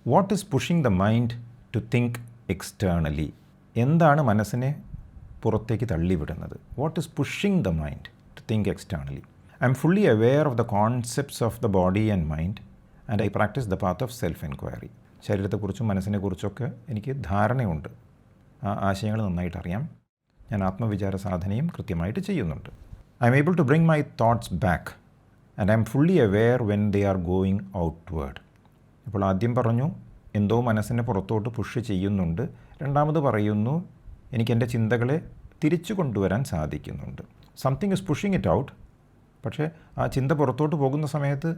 What is pushing the mind to think externally? എന്താണ് മനസ്സിനെ പുറത്തേക്ക് തള്ളിവിടുന്നത്? What is pushing the mind to think externally? I'm fully aware of the concepts of the body and mind and I practise the path of self enquiry. ശരീരത്തെക്കുറിച്ചും മനസ്സിനെക്കുറിച്ചൊക്കെ എനിക്ക് ധാരണയുണ്ട്, ആ ആശയങ്ങൾ നന്നായിട്ട് അറിയാം. ഞാൻ ആത്മവിചാര സാധനയും കൃത്യമായിട്ട് ചെയ്യുന്നുണ്ട്. I'm able to bring my thoughts back and I'm fully aware when they are going outward. അപ്പോൾ ആദ്യം പറഞ്ഞു എന്തോ മനസ്സിനെ പുറത്തോട്ട് പുഷ് ചെയ്യുന്നുണ്ട്. രണ്ടാമത് പറയുന്നു എനിക്ക് എൻ്റെ ചിന്തകളെ തിരിച്ചു കൊണ്ടുവരാൻ സാധിക്കുന്നുണ്ട്. Something is pushing it out. പക്ഷേ ആ ചിന്ത പുറത്തോട്ട് പോകുന്ന സമയത്ത്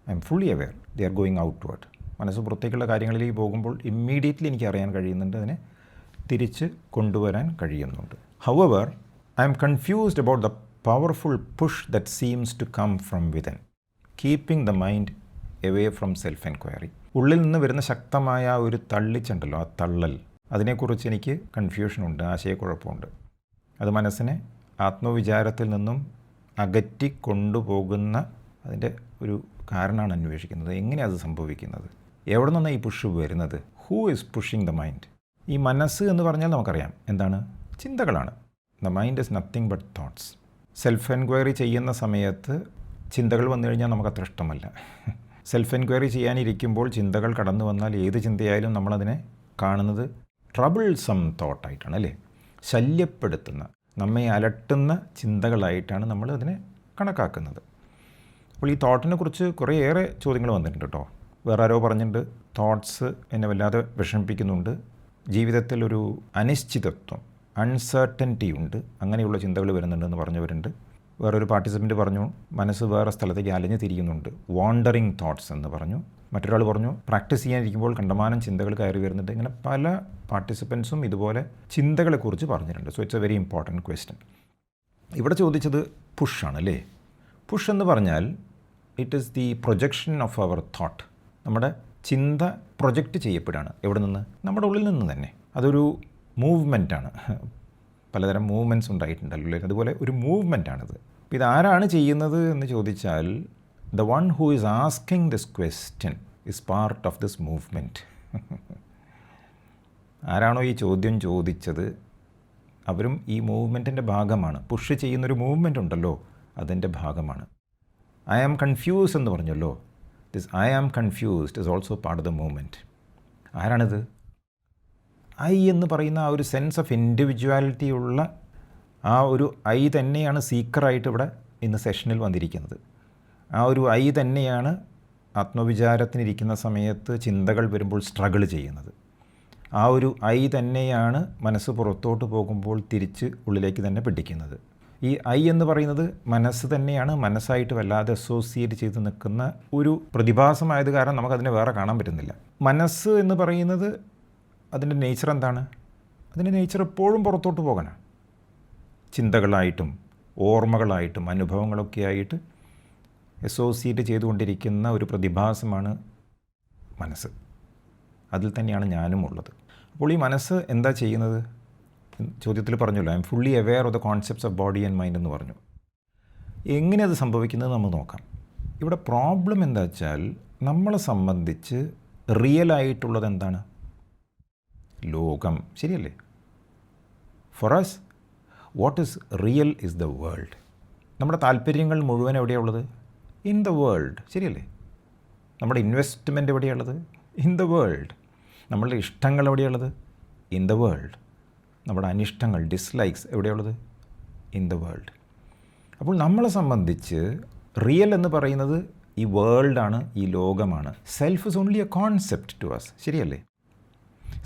I M fully aware they are going outward. മനസ്സ് പുറത്തേക്കുള്ള കാര്യങ്ങളിലേക്ക് പോകുമ്പോൾ ഇമ്മീഡിയറ്റ്ലി എനിക്ക് അറിയാൻ കഴിയുന്നുണ്ട്, അതിനെ തിരിച്ച് കൊണ്ടുവരാൻ കഴിയുന്നുണ്ട്. However I'm confused about the powerful push that seems to come from within, keeping the mind away from self enquiry. ഉള്ളിൽ നിന്ന് വരുന്ന ശക്തമായ ഒരു തള്ളിച്ചുണ്ടല്ലോ, ആ തള്ളൽ, അതിനെക്കുറിച്ച് എനിക്ക് കൺഫ്യൂഷനുണ്ട്, ആശയക്കുഴപ്പമുണ്ട്. അത് മനസ്സിനെ ആത്മവിചാരത്തിൽ നിന്നും അകറ്റി കൊണ്ടുപോകുന്ന അതിൻ്റെ ഒരു കാരണമാണ് അന്വേഷിക്കുന്നത്. എങ്ങനെയാണ് അത് സംഭവിക്കുന്നത്? എവിടെ നിന്നാണ് ഈ പുഷ് വരുന്നത്? Who is pushing the mind? ഈ മനസ്സ് എന്ന് പറഞ്ഞാൽ നമുക്കറിയാം എന്താണ്? ചിന്തകളാണ്. The mind is nothing but thoughts. Self enquiry ചെയ്യുന്ന സമയത്ത് ചിന്തകൾ വന്നു കഴിഞ്ഞാൽ നമുക്കത്ര ഇഷ്ടമല്ല. സെൽഫ് എൻക്വയറി ചെയ്യാനിരിക്കുമ്പോൾ ചിന്തകൾ കടന്നു വന്നാൽ ഏത് ചിന്തയായാലും നമ്മളതിനെ കാണുന്നത് ട്രബിൾസം തോട്ടായിട്ടാണ്, അല്ലേ? ശല്യപ്പെടുത്തുന്ന, നമ്മെ അലട്ടുന്ന ചിന്തകളായിട്ടാണ് നമ്മൾ അതിനെ കണക്കാക്കുന്നത്. അപ്പോൾ ഈ തോട്ടിനെ കുറിച്ച് കുറേയേറെ ചോദ്യങ്ങൾ വന്നിട്ടുണ്ട് കേട്ടോ. വേറെ ആരോ പറഞ്ഞിട്ടുണ്ട് തോട്ട്സ് എന്നെ വല്ലാതെ വിഷമിപ്പിക്കുന്നുണ്ട്, ജീവിതത്തിൽ ഒരു അനിശ്ചിതത്വം, അൺസർട്ടനിറ്റി ഉണ്ട്, അങ്ങനെയുള്ള ചിന്തകൾ വരുന്നുണ്ടെന്ന് പറഞ്ഞവരുണ്ട്. വേറൊരു പാർട്ടിസിപ്പൻറ്റ് പറഞ്ഞു മനസ്സ് വേറെ സ്ഥലത്തേക്ക് അലഞ്ഞു തിരിയുന്നുണ്ട്, വാണ്ടറിങ് തോട്ട്സ് എന്ന് പറഞ്ഞു. മറ്റൊരാൾ പറഞ്ഞു പ്രാക്ടീസ് ചെയ്യാനിരിക്കുമ്പോൾ കണ്ടമാനം ചിന്തകൾ കയറി വരുന്നുണ്ട്. ഇങ്ങനെ പല പാർട്ടിസിപ്പൻസും ഇതുപോലെ ചിന്തകളെക്കുറിച്ച് പറഞ്ഞിട്ടുണ്ട്. So it's a very important question. ഇവിടെ ചോദിച്ചത് പുഷാണ്, അല്ലേ? പുഷ് എന്ന് പറഞ്ഞാൽ it is the projection of our thought. നമ്മുടെ ചിന്ത പ്രൊജക്റ്റ് ചെയ്യപ്പെടുകയാണ്. എവിടെ നിന്ന്? നമ്മുടെ ഉള്ളിൽ നിന്ന് തന്നെ. അതൊരു മൂവ്മെൻറ്റാണ്. പലതരം മൂവ്മെൻറ്റ്സ് ഉണ്ടായിട്ടുണ്ടല്ലോ അല്ലേ? അതുപോലെ ഒരു മൂവ്മെൻറ്റാണിത്. അപ്പോൾ ഇതാരാണ് ചെയ്യുന്നത് എന്ന് ചോദിച്ചാൽ the one who is asking this question is part of this movement. ആരാണോ ഈ ചോദ്യം ചോദിച്ചത് അവരും ഈ മൂവ്മെൻറ്റിൻ്റെ ഭാഗമാണ്. പുഷ് ചെയ്യുന്നൊരു മൂവ്മെൻ്റ് ഉണ്ടല്ലോ, അതിൻ്റെ ഭാഗമാണ്. ഐ ആം കൺഫ്യൂസ് എന്ന് പറഞ്ഞല്ലോ, this I am confused is also part of the movement. ആരാണിത്? ഐ എന്ന് പറയുന്ന ആ ഒരു സെൻസ് ഓഫ് ഇൻഡിവിജ്വാലിറ്റി ഉള്ള ആ ഒരു ഐ തന്നെയാണ് സീക്കറായിട്ട് ഇവിടെ ഇന്ന് സെഷനിൽ വന്നിരിക്കുന്നത്. ആ ഒരു ഐ തന്നെയാണ് ആത്മവിചാരത്തിനിരിക്കുന്ന സമയത്ത് ചിന്തകൾ വരുമ്പോൾ സ്ട്രഗിൾ ചെയ്യുന്നത്. ആ ഒരു ഐ തന്നെയാണ് മനസ്സ് പുറത്തോട്ട് പോകുമ്പോൾ തിരിച്ച് ഉള്ളിലേക്ക് തന്നെ പിടിക്കുന്നത്. ഈ ഐ എന്ന് പറയുന്നത് മനസ്സ് തന്നെയാണ്. മനസ്സായിട്ട് വല്ലാതെ അസോസിയേറ്റ് ചെയ്ത് നിൽക്കുന്ന ഒരു പ്രതിഭാസമായത് കാരണം നമുക്കതിനെ വേറെ കാണാൻ പറ്റുന്നില്ല. മനസ്സ് എന്ന് പറയുന്നത് അതിൻ്റെ നേച്ചർ എന്താണ്? അതിൻ്റെ നേച്ചർ എപ്പോഴും പുറത്തോട്ട് പോകാനാണ്. ചിന്തകളായിട്ടും ഓർമ്മകളായിട്ടും അനുഭവങ്ങളൊക്കെ ആയിട്ട് അസോസിയേറ്റ് ചെയ്തുകൊണ്ടിരിക്കുന്ന ഒരു പ്രതിഭാസമാണ് മനസ്സ്. അതിൽ തന്നെയാണ് ഞാനും ഉള്ളത്. അപ്പോൾ ഈ മനസ്സ് എന്താ ചെയ്യുന്നത്? ചോദ്യത്തിൽ പറഞ്ഞല്ലോ I M fully aware of the concepts of body and mind എന്ന് പറഞ്ഞു. എങ്ങനെ അത് സംഭവിക്കുന്നത് നമ്മൾ നോക്കാം. ഇവിടെ പ്രോബ്ലം എന്താ വെച്ചാൽ നമ്മളെ സംബന്ധിച്ച് റിയലായിട്ടുള്ളത് എന്താണ്? ലോകം, ശരിയല്ലേ? For us what is real is the world. നമ്മുടെ താല്പര്യങ്ങൾ മുഴുവൻ എവിടെയാണ് ഉള്ളത്? ഇൻ ദ വേൾഡ്, ശരിയല്ലേ? നമ്മുടെ ഇൻവെസ്റ്റ്മെൻറ്റ് എവിടെയുള്ളത്? In the world. നമ്മളുടെ ഇഷ്ടങ്ങൾ എവിടെയുള്ളത്? In the world. നമ്മുടെ അനിഷ്ടങ്ങൾ, ഡിസ്ലൈക്സ് എവിടെയുള്ളത്? In the world. അപ്പോൾ നമ്മളെ സംബന്ധിച്ച് റിയൽ എന്ന് പറയുന്നത് ഈ വേൾഡാണ്, ഈ ലോകമാണ്. Self is only a concept to us, ശരിയല്ലേ?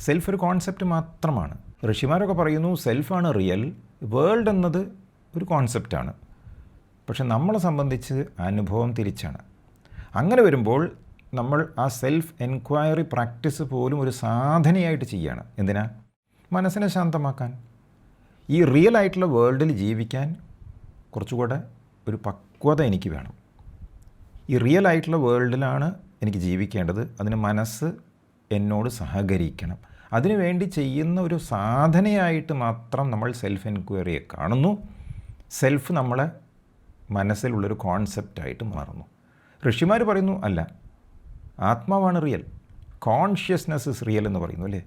സെൽഫ് ഒരു കോൺസെപ്റ്റ് മാത്രമാണ്. ഋഷിമാരൊക്കെ പറയുന്നു സെൽഫാണ് റിയൽ, വേൾഡ് എന്നത് ഒരു കോൺസെപ്റ്റാണ്. പക്ഷെ നമ്മളെ സംബന്ധിച്ച് അനുഭവം തിരിച്ചാണ്. അങ്ങനെ വരുമ്പോൾ നമ്മൾ ആ സെൽഫ് എൻക്വയറി പ്രാക്ടീസ് പോലും ഒരു സാധനയായിട്ട് ചെയ്യുകയാണ്. എന്തിനാ? മനസ്സിനെ ശാന്തമാക്കാൻ. ഈ റിയൽ ആയിട്ടുള്ള വേൾഡിൽ ജീവിക്കാൻ കുറച്ചുകൂടെ ഒരു പക്വത എനിക്ക് വേണം. ഈ റിയൽ ആയിട്ടുള്ള വേൾഡിലാണ് എനിക്ക് ജീവിക്കേണ്ടത്. അതിന് മനസ്സ് എന്നോട് സഹകരിക്കണം. അതിനുവേണ്ടി ചെയ്യുന്ന ഒരു സാധനയായിട്ട് മാത്രം നമ്മൾ സെൽഫ് എൻക്വയറിയെ കാണുന്നു. സെൽഫ് നമ്മളെ മനസ്സിലുള്ളൊരു കോൺസെപ്റ്റായിട്ട് മാറുന്നു. ഋഷിമാർ പറയുന്നു അല്ല, ആത്മാവാണ് റിയൽ, കോൺഷ്യസ്നെസ് ഇസ് റിയൽ എന്ന് പറയുന്നു അല്ലേ.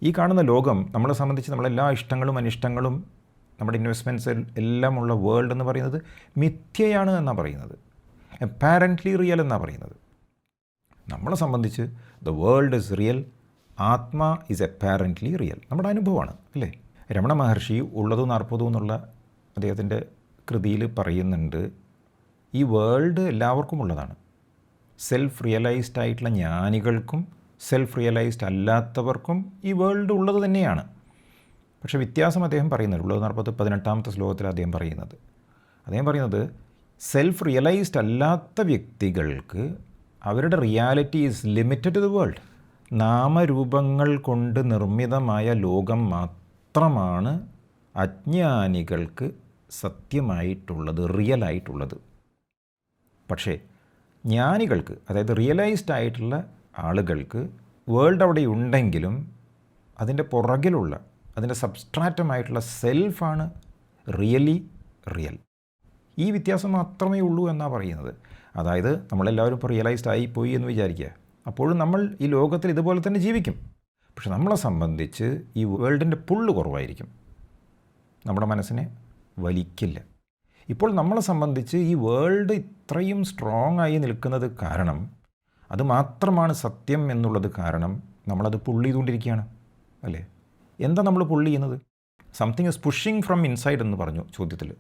ഈ കാണുന്ന ലോകം നമ്മളെ സംബന്ധിച്ച് നമ്മളെല്ലാ ഇഷ്ടങ്ങളും അനിഷ്ടങ്ങളും നമ്മുടെ ഇൻവെസ്റ്റ്മെൻറ്റ്സ് എല്ലാമുള്ള വേൾഡ് എന്ന് പറയുന്നത് മിഥ്യയാണ് എന്നാണ് പറയുന്നത്. അപ്പാരൻ്റ്ലി റിയൽ എന്നാണ് പറയുന്നത്. നമ്മളെ സംബന്ധിച്ച് the world is real, Atma is apparently real. നമ്മുടെ അനുഭവമാണ് അല്ലേ. രമണ മഹർഷി ഉള്ളതും നാർപ്പതും എന്നുള്ള അദ്ദേഹത്തിൻ്റെ കൃതിയിൽ പറയുന്നുണ്ട്, ഈ വേൾഡ് എല്ലാവർക്കും ഉള്ളതാണ്. സെൽഫ് റിയലൈസ്ഡ് ആയിട്ടുള്ള ജ്ഞാനികൾക്കും സെൽഫ് റിയലൈസ്ഡ് അല്ലാത്തവർക്കും ഈ വേൾഡ് ഉള്ളത് തന്നെയാണ്. പക്ഷേ വ്യത്യാസം അദ്ദേഹം പറയുന്നത് ഉള്ളത് 18ാമത്തെ ശ്ലോകത്തിൽ അദ്ദേഹം പറയുന്നത് സെൽഫ് റിയലൈസ്ഡ് അല്ലാത്ത വ്യക്തികൾക്ക് അവരുടെ reality is limited to the world. നാമരൂപങ്ങൾ കൊണ്ട് നിർമ്മിതമായ ലോകം മാത്രമാണ് അജ്ഞാനികൾക്ക് സത്യമായിട്ടുള്ളത്, റിയലായിട്ടുള്ളത്. പക്ഷേ ജ്ഞാനികൾക്ക്, അതായത് റിയലൈസ്ഡ് ആയിട്ടുള്ള ആളുകൾക്ക് വേൾഡ് അവിടെ ഉണ്ടെങ്കിലും അതിൻ്റെ പുറകിലുള്ള, അതിൻ്റെ സബ്സ്ട്രാറ്റമായിട്ടുള്ള സെൽഫാണ് റിയലി റിയൽ. ഈ വ്യത്യാസം മാത്രമേ ഉള്ളൂ എന്നാണ് പറയുന്നത്. അതായത് നമ്മളെല്ലാവരും ഇപ്പോൾ റിയലൈസ്ഡ് ആയിപ്പോയി എന്ന് വിചാരിക്കുക, അപ്പോഴും നമ്മൾ ഈ ലോകത്തിൽ ഇതുപോലെ തന്നെ ജീവിക്കും. പക്ഷെ നമ്മളെ സംബന്ധിച്ച് ഈ വേൾഡിൻ്റെ പുള്ള് കുറവായിരിക്കും, നമ്മുടെ മനസ്സിനെ വലിക്കില്ല. ഇപ്പോൾ നമ്മളെ സംബന്ധിച്ച് ഈ വേൾഡ് ഇത്രയും സ്ട്രോങ് ആയി നിൽക്കുന്നത് കാരണം, അത് മാത്രമാണ് സത്യം എന്നുള്ളത് കാരണം നമ്മളത് പുള്ള് ചെയ്തുകൊണ്ടിരിക്കുകയാണ് അല്ലേ. എന്താ നമ്മൾ പുള്ള് ചെയ്യുന്നത്? Something is pushing from inside എന്ന് പറഞ്ഞു ചോദ്യത്തിൽ.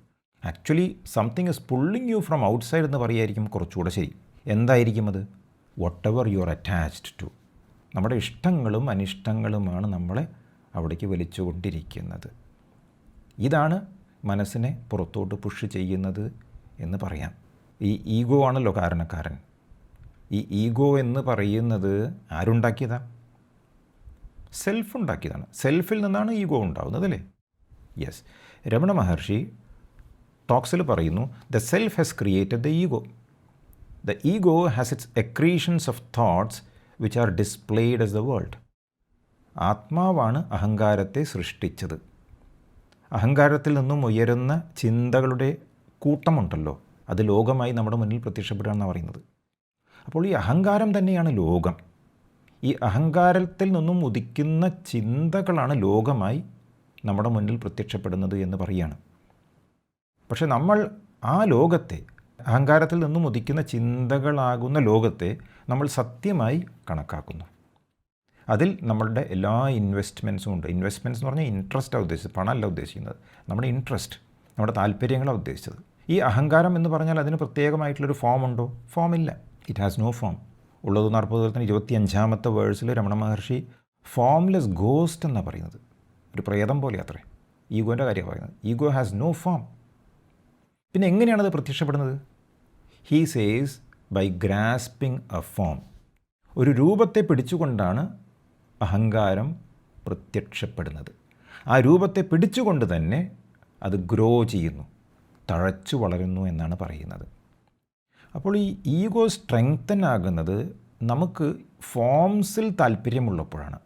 Actually something is pulling you from outside എന്ന് പറയുമായിരിക്കും കുറച്ചുകൂടെ ശരി. എന്തായിരിക്കും അത്? Whatever you are attached to. നമ്മുടെ ഇഷ്ടങ്ങളും അനിഷ്ടങ്ങളുമാണ് നമ്മളെ അവിടേക്ക് വലിച്ചുകൊണ്ടിരിക്കുന്നത്. ഇതാണ് മനസ്സിനെ പുറത്തോട്ട് പുഷ് ചെയ്യുന്നത് എന്ന് പറയാം. ഈ ഈഗോ ആണല്ലോ കാരണക്കാരൻ. ഈ ഈഗോ എന്ന് പറയുന്നത് ആരുണ്ടാക്കിയതാണ്? സെൽഫ് ഉണ്ടാക്കിയതാണ്. സെൽഫിൽ നിന്നാണ് ഈഗോ ഉണ്ടാവുന്നത് അല്ലേ. യെസ്, രമണ മഹർഷി ടോക്സിൽ പറയുന്നു, the self has created the ego. The ego has its accretions of thoughts which are displayed as the world. ആത്മാവാണ് അഹങ്കാരത്തെ സൃഷ്ടിച്ചത്. അഹങ്കാരത്തിൽ നിന്നും ഉയരുന്ന ചിന്തകളുടെ കൂട്ടമുണ്ടല്ലോ, അത് ലോകമായി നമ്മുടെ മുന്നിൽ പ്രത്യക്ഷപ്പെടുക എന്നാണ് പറയുന്നത്. അപ്പോൾ ഈ അഹങ്കാരം തന്നെയാണ് ലോകം. ഈ അഹങ്കാരത്തിൽ നിന്നും ഉദിക്കുന്ന ചിന്തകളാണ് ലോകമായി നമ്മുടെ മുന്നിൽ പ്രത്യക്ഷപ്പെടുന്നത് എന്ന് പറയുകയാണ്. പക്ഷെ നമ്മൾ ആ ലോകത്തെ, അഹങ്കാരത്തിൽ നിന്നും ഉദിക്കുന്ന ചിന്തകളാകുന്ന ലോകത്തെ നമ്മൾ സത്യമായി കണക്കാക്കുന്നു. അതിൽ നമ്മളുടെ എല്ലാ ഇൻവെസ്റ്റ്മെൻറ്റ്സും ഉണ്ട്. ഇൻവെസ്റ്റ്മെൻറ്റ്സ് എന്ന് പറഞ്ഞാൽ ഇൻട്രസ്റ്റാണ് ഉദ്ദേശിച്ചത്, പണമല്ല ഉദ്ദേശിക്കുന്നത്. നമ്മുടെ ഇൻട്രസ്റ്റ്, നമ്മുടെ താല്പര്യങ്ങളാണ് ഉദ്ദേശിച്ചത്. ഈ അഹങ്കാരം എന്ന് പറഞ്ഞാൽ അതിന് പ്രത്യേകമായിട്ടുള്ളൊരു ഫോം ഉണ്ടോ? ഫോമില്ല. It has no form. ഉള്ളത് 40 25ാമത്തെ വേഴ്സിൽ രമണ മഹർഷി ഫോംലെസ് ഗോസ്റ്റ് എന്നാണ് പറയുന്നത്. ഒരു പ്രേതം പോലെ അത്രേ ഈഗോൻ്റെ കാര്യം പറയുന്നത്. Ego has no form. പിന്നെ എങ്ങനെയാണത് പ്രത്യക്ഷപ്പെടുന്നത്? He says by grasping a form. ഒരു രൂപത്തെ പിടിച്ചുകൊണ്ടാണ് അഹങ്കാരം പ്രത്യക്ഷപ്പെടുന്നത്. ആ രൂപത്തെ പിടിച്ചുകൊണ്ട് തന്നെ അത് ഗ്രോ ചെയ്യുന്നു, തഴച്ചു വളരുന്നു എന്നാണ് പറയുന്നത്. അപ്പോൾ ഈ ഈഗോ സ്ട്രെങ്തൻ ആകുന്നത് നമുക്ക് ഫോംസിൽ താല്പര്യമുള്ളപ്പോഴാണ്,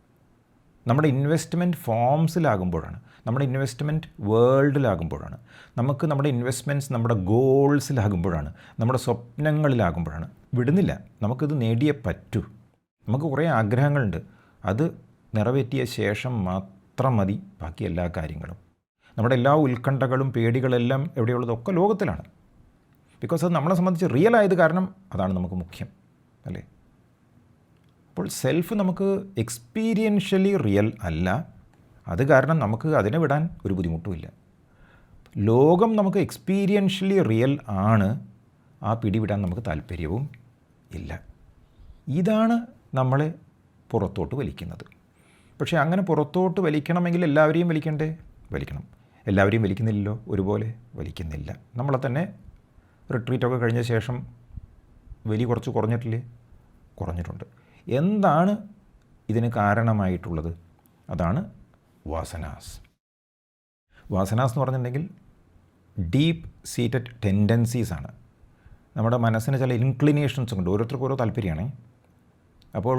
നമ്മുടെ ഇൻവെസ്റ്റ്മെൻറ്റ് ഫോംസിലാകുമ്പോഴാണ്, നമ്മുടെ ഇൻവെസ്റ്റ്മെൻറ്റ് വേൾഡിലാകുമ്പോഴാണ്, നമുക്ക് നമ്മുടെ ഇൻവെസ്റ്റ്മെൻറ്റ്സ് നമ്മുടെ ഗോൾസിലാകുമ്പോഴാണ്, നമ്മുടെ സ്വപ്നങ്ങളിലാകുമ്പോഴാണ്. വിടുന്നില്ല, നമുക്കിത് നേടിയേ പറ്റൂ. നമുക്ക് കുറേ ആഗ്രഹങ്ങളുണ്ട്, അത് നിറവേറ്റിയ ശേഷം മാത്രം മതി ബാക്കി എല്ലാ കാര്യങ്ങളും. നമ്മുടെ എല്ലാ ഉത്കണ്ഠകളും പേടികളെല്ലാം എവിടെയുള്ളതൊക്കെ ലോകത്തിലാണ്. ബിക്കോസ് അത് നമ്മളെ സംബന്ധിച്ച് റിയൽ ആയത് കാരണം അതാണ് നമുക്ക് മുഖ്യം അല്ലേ. അപ്പോൾ സെൽഫ് നമുക്ക് എക്സ്പീരിയൻഷ്യലി റിയൽ അല്ല, അത് കാരണം നമുക്ക് അതിനെ വിടാൻ ഒരു ബുദ്ധിമുട്ടുമില്ല. ലോകം നമുക്ക് എക്സ്പീരിയൻഷ്യലി റിയൽ ആണ്, ആ പിടിവിടാൻ നമുക്ക് താല്പര്യവും ഇല്ല. ഇതാണ് നമ്മളെ പുറത്തോട്ട് വലിക്കുന്നത്. പക്ഷേ അങ്ങനെ പുറത്തോട്ട് വലിക്കണമെങ്കിൽ എല്ലാവരെയും വലിക്കണ്ടേ? വലിക്കണം. എല്ലാവരെയും വലിക്കുന്നില്ലല്ലോ, ഒരുപോലെ വലിക്കുന്നില്ല. നമ്മളെ തന്നെ റിട്രീറ്റൊക്കെ കഴിഞ്ഞ ശേഷം വലി കുറച്ച് കുറഞ്ഞിട്ടില്ലേ? കുറഞ്ഞിട്ടുണ്ട്. എന്താണ് ഇതിന് കാരണമായിട്ടുള്ളത്? അതാണ് വാസനാസ്. വാസനാസ് എന്ന് പറഞ്ഞിട്ടുണ്ടെങ്കിൽ ഡീപ്പ് സീറ്റഡ് ടെൻഡൻസീസാണ്. നമ്മുടെ മനസ്സിന് ചില ഇൻക്ലിനേഷൻസ് ഉണ്ട്, ഓരോരുത്തർക്കും ഓരോ താല്പര്യമാണ്. അപ്പോൾ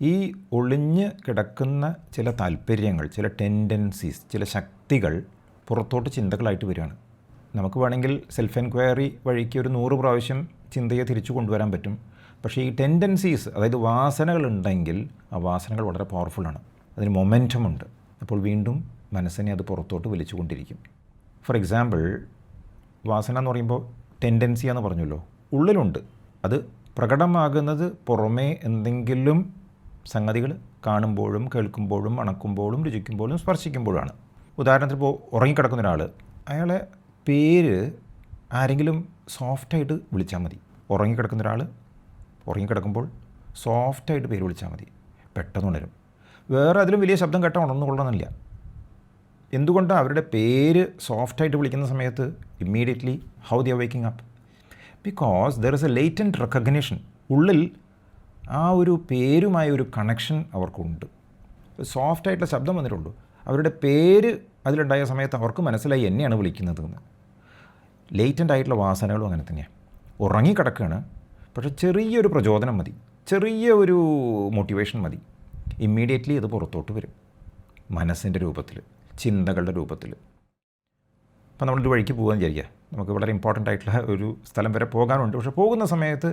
ഈ ഒളിഞ്ഞ് കിടക്കുന്ന ചില താല്പര്യങ്ങൾ, ചില ടെൻഡൻസീസ്, ചില ശക്തികൾ പുറത്തോട്ട് ചിന്തകളായിട്ട് വരികയാണ്. നമുക്ക് വേണമെങ്കിൽ സെൽഫ് എൻക്വയറി വഴിക്ക് ഒരു 100 പ്രാവശ്യം ചിന്തയെ തിരിച്ചു കൊണ്ടുവരാൻ പറ്റും. പക്ഷേ ഈ ടെൻഡൻസീസ്, അതായത് വാസനകളുണ്ടെങ്കിൽ ആ വാസനകൾ വളരെ പവർഫുള്ളാണ്, അതിന് മൊമെൻറ്റമുണ്ട്. അപ്പോൾ വീണ്ടും മനസ്സിനെ അത് പുറത്തോട്ട് വലിച്ചുകൊണ്ടിരിക്കും. ഫോർ എക്സാമ്പിൾ, വാസന എന്ന് പറയുമ്പോൾ ടെൻഡൻസി എന്ന് പറഞ്ഞല്ലോ, ഉള്ളിലുണ്ട്. അത് പ്രകടമാകുന്നത് പുറമേ എന്തെങ്കിലും സംഗതികൾ കാണുമ്പോഴും കേൾക്കുമ്പോഴും മണക്കുമ്പോഴും രുചിക്കുമ്പോഴും സ്പർശിക്കുമ്പോഴാണ്. ഉദാഹരണത്തിന് ഇപ്പോൾ ഉറങ്ങിക്കിടക്കുന്ന ഒരാൾ, അയാളെ പേര് ആരെങ്കിലും സോഫ്റ്റായിട്ട് വിളിച്ചാൽ മതി. ഉറങ്ങിക്കിടക്കുന്ന ഒരാൾ ഉറങ്ങിക്കിടക്കുമ്പോൾ സോഫ്റ്റായിട്ട് പേര് വിളിച്ചാൽ മതി, പെട്ടെന്ന് ഉണരും. വേറെ അതിലും വലിയ ശബ്ദം കേട്ടാൽ ഉണർന്നുകൊള്ളണമെന്നില്ല. എന്തുകൊണ്ടാണ് അവരുടെ പേര് സോഫ്റ്റായിട്ട് വിളിക്കുന്ന സമയത്ത് immediately how they are waking up? Because there is a latent recognition. ഉള്ളിൽ ആ ഒരു പേരുമായ ഒരു കണക്ഷൻ അവർക്കുണ്ട്. സോഫ്റ്റായിട്ടുള്ള ശബ്ദം വന്നിട്ടുള്ളൂ, അവരുടെ പേര് അതിലുണ്ടായ സമയത്ത് അവർക്ക് മനസ്സിലായി എന്നെയാണ് വിളിക്കുന്നതെന്ന്. ലേറ്റൻ്റ് ആയിട്ടുള്ള വാസനകളും അങ്ങനെ തന്നെയാണ്. ഉറങ്ങിക്കിടക്കുകയാണ്, പക്ഷേ ചെറിയൊരു പ്രചോദനം മതി, ചെറിയ ഒരു മോട്ടിവേഷൻ മതി, ഇമ്മീഡിയറ്റ്ലി അത് പുറത്തോട്ട് വരും, മനസ്സിൻ്റെ രൂപത്തിൽ, ചിന്തകളുടെ രൂപത്തിൽ. അപ്പോൾ നമ്മളൊരു വഴിക്ക് പോകാൻ വിചാരിക്കുക, നമുക്ക് വളരെ ഇമ്പോർട്ടൻ്റ് ആയിട്ടുള്ള ഒരു സ്ഥലം വരെ പോകാനുണ്ട്. പക്ഷേ പോകുന്ന സമയത്ത്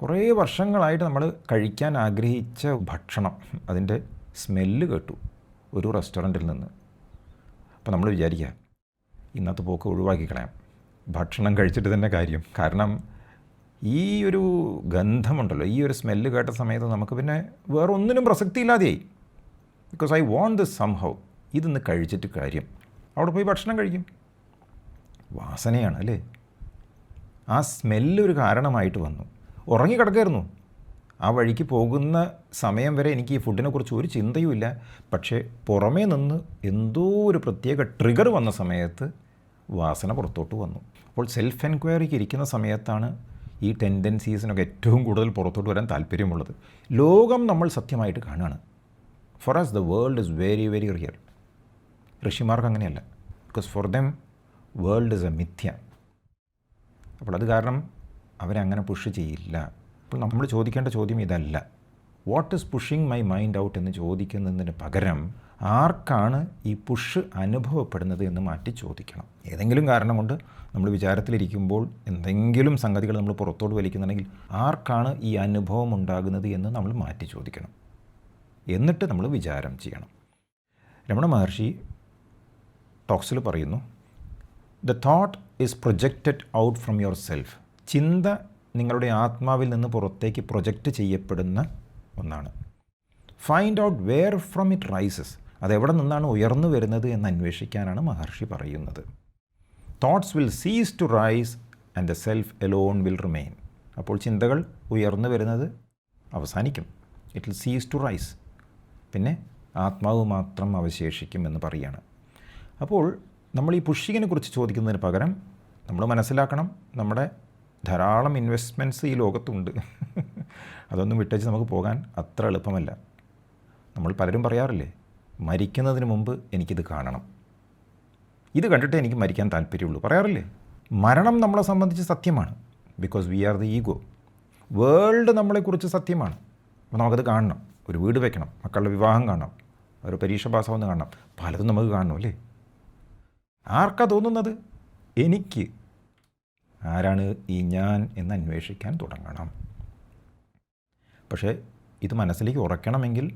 കുറേ വർഷങ്ങളായിട്ട് നമ്മൾ കഴിക്കാൻ ആഗ്രഹിച്ച ഭക്ഷണം, അതിൻ്റെ സ്മെല്ല് കേട്ടു ഒരു റെസ്റ്റോറൻറ്റിൽ നിന്ന്. അപ്പോൾ നമ്മൾ വിചാരിക്കുക ഇന്നത്തെ പോക്ക് ഒഴിവാക്കി കളയാം, ഭക്ഷണം കഴിച്ചിട്ട് തന്നെ കാര്യം. കാരണം ഈ ഒരു ഗന്ധമുണ്ടല്ലോ, ഈ ഒരു സ്മെല്ല് കേട്ട സമയത്ത് നമുക്ക് പിന്നെ വേറെ ഒന്നിനും പ്രസക്തിയില്ലാതെയായി. Because I want this somehow, ഇതൊന്ന് കഴിച്ചിട്ട് കാര്യം. അവിടെ പോയി ഭക്ഷണം കഴിക്കും. വാസനയാണ് അല്ലേ? ആ സ്മെല്ല് ഒരു കാരണമായിട്ട് വന്നു. ഉറങ്ങിക്കിടക്കായിരുന്നു, ആ വഴിക്ക് പോകുന്ന സമയം വരെ എനിക്ക് ഈ ഫുഡിനെക്കുറിച്ച് ഒരു ചിന്തയുമില്ല. പക്ഷേ പുറമേ നിന്ന് എന്തോ ഒരു പ്രത്യേക ട്രിഗർ വന്ന സമയത്ത് വാസന പുറത്തോട്ട് വന്നു. അപ്പോൾ സെൽഫ് എൻക്വയറിക്ക് ഇരിക്കുന്ന സമയത്താണ് ഈ ടെൻഡൻസീസിനൊക്കെ ഏറ്റവും കൂടുതൽ പുറത്തോട്ട് വരാൻ താല്പര്യമുള്ളത്. ലോകം നമ്മൾ സത്യമായിട്ട് കാണുകയാണ്. For us the world is very very real. ഋഷിമാർക്ക് അങ്ങനെയല്ല. Because for them world is a മിഥ്യ. അപ്പോൾ അത് കാരണം അവരങ്ങനെ പുഷ് ചെയ്യില്ല. അപ്പോൾ നമ്മൾ ചോദിക്കേണ്ട ചോദ്യം ഇതല്ല, what is pushing my mind out എന്ന് ചോദിക്കുന്നതിന് പകരം ആർക്കാണ് ഈ പുഷ് അനുഭവപ്പെടുന്നത് എന്ന് മാറ്റി ചോദിക്കണം. ഏതെങ്കിലും കാരണം കൊണ്ട് നമ്മൾ വിചാരത്തിലിരിക്കുമ്പോൾ എന്തെങ്കിലും സംഗതികൾ നമ്മൾ പുറത്തോട്ട് വലിക്കുന്നുണ്ടെങ്കിൽ ആർക്കാണ് ഈ അനുഭവം ഉണ്ടാകുന്നത് എന്ന് നമ്മൾ മാറ്റി ചോദിക്കണം. എന്നിട്ട് നമ്മൾ വിചാരം ചെയ്യണം. രമണ മഹർഷി ടോക്സിൽ പറയുന്നു, the thought is projected out from your self. ചിന്ത നിങ്ങളുടെ ആത്മാവിൽ നിന്ന് പുറത്തേക്ക് പ്രൊജക്റ്റ് ചെയ്യപ്പെടുന്ന ഒന്നാണ്. Find out where from it rises. അതെവിടെ നിന്നാണ് ഉയർന്നു വരുന്നത് എന്ന് അന്വേഷിക്കാനാണ് മഹർഷി പറയുന്നത്. Thoughts will cease to rise and the self alone will remain. അപ്പോൾ ചിന്തകൾ ഉയർന്നു വരുന്നത് അവസാനിക്കും. It will cease to rise. പിന്നെ ആത്മാവ് മാത്രം അവശേഷിക്കും എന്ന് പറയുകയാണ്. അപ്പോൾ നമ്മൾ ഈ പുഷിങ്ങിനെ കുറിച്ച് ചോദിക്കുന്നതിന് പകരം നമ്മൾ മനസ്സിലാക്കണം, നമ്മുടെ ധാരാളം ഇൻവെസ്റ്റ്മെൻറ്റ്സ് ഈ ലോകത്തുണ്ട്. അതൊന്നും വിട്ടേച്ച് നമുക്ക് പോകാൻ അത്ര എളുപ്പമല്ല. നമ്മൾ പലരും പറയാറില്ലേ, മരിക്കുന്നതിന് മുമ്പ് എനിക്കിത് കാണണം, ഇത് കണ്ടിട്ടേ എനിക്ക് മരിക്കാൻ താല്പര്യമുള്ളൂ, പറയാറില്ലേ? മരണം നമ്മളെ സംബന്ധിച്ച് സത്യമാണ്. Because we are the ego. World നമ്മളെക്കുറിച്ച് സത്യമാണ്. അപ്പോൾ നമുക്കത് കാണണം. ഒരു വീട് വെക്കണം, മക്കളുടെ വിവാഹം കാണണം, ഒരു പരീക്ഷ പാസ്സാവുന്ന കാണണം, പലതും നമുക്ക് കാണണം അല്ലേ? ആർക്കാ തോന്നുന്നത്? എനിക്ക്. ആരാണ് ഈ ഞാൻ എന്ന് അന്വേഷിക്കാൻ തുടങ്ങണം. പക്ഷേ ഇത് മനസ്സിലേക്ക് ഉറക്കണമെങ്കിൽ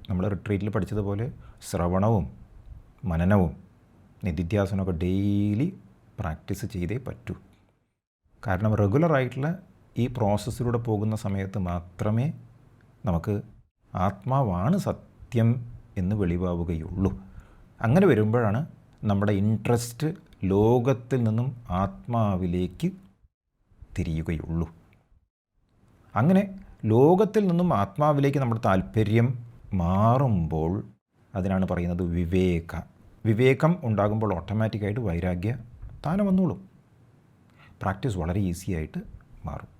നമ്മൾ റിട്രീറ്റിൽ പഠിച്ചതുപോലെ ശ്രവണവും മനനവും നിധിധ്യാസനമൊക്കെ ഡെയിലി പ്രാക്ടീസ് ചെയ്തേ പറ്റൂ. കാരണം റെഗുലറായിട്ടുള്ള ഈ പ്രോസസ്സിലൂടെ പോകുന്ന സമയത്ത് മാത്രമേ നമുക്ക് ആത്മാവാണ് സത്യം എന്ന് വെളിവാവുകയുള്ളൂ. അങ്ങനെ വരുമ്പോഴാണ് നമ്മുടെ ഇൻട്രസ്റ്റ് ലോകത്തിൽ നിന്നും ആത്മാവിലേക്ക് തിരിയുകയുള്ളൂ. അങ്ങനെ ലോകത്തിൽ നിന്നും ആത്മാവിലേക്ക് നമ്മുടെ താല്പര്യം മാറുമ്പോൾ അതിനാണ് പറയുന്നത് വിവേക. വിവേകം ഉണ്ടാകുമ്പോൾ ഓട്ടോമാറ്റിക്കായിട്ട് വൈരാഗ്യ താനെ വന്നോളും. പ്രാക്ടീസ് വളരെ ഈസി ആയിട്ട് മാറും.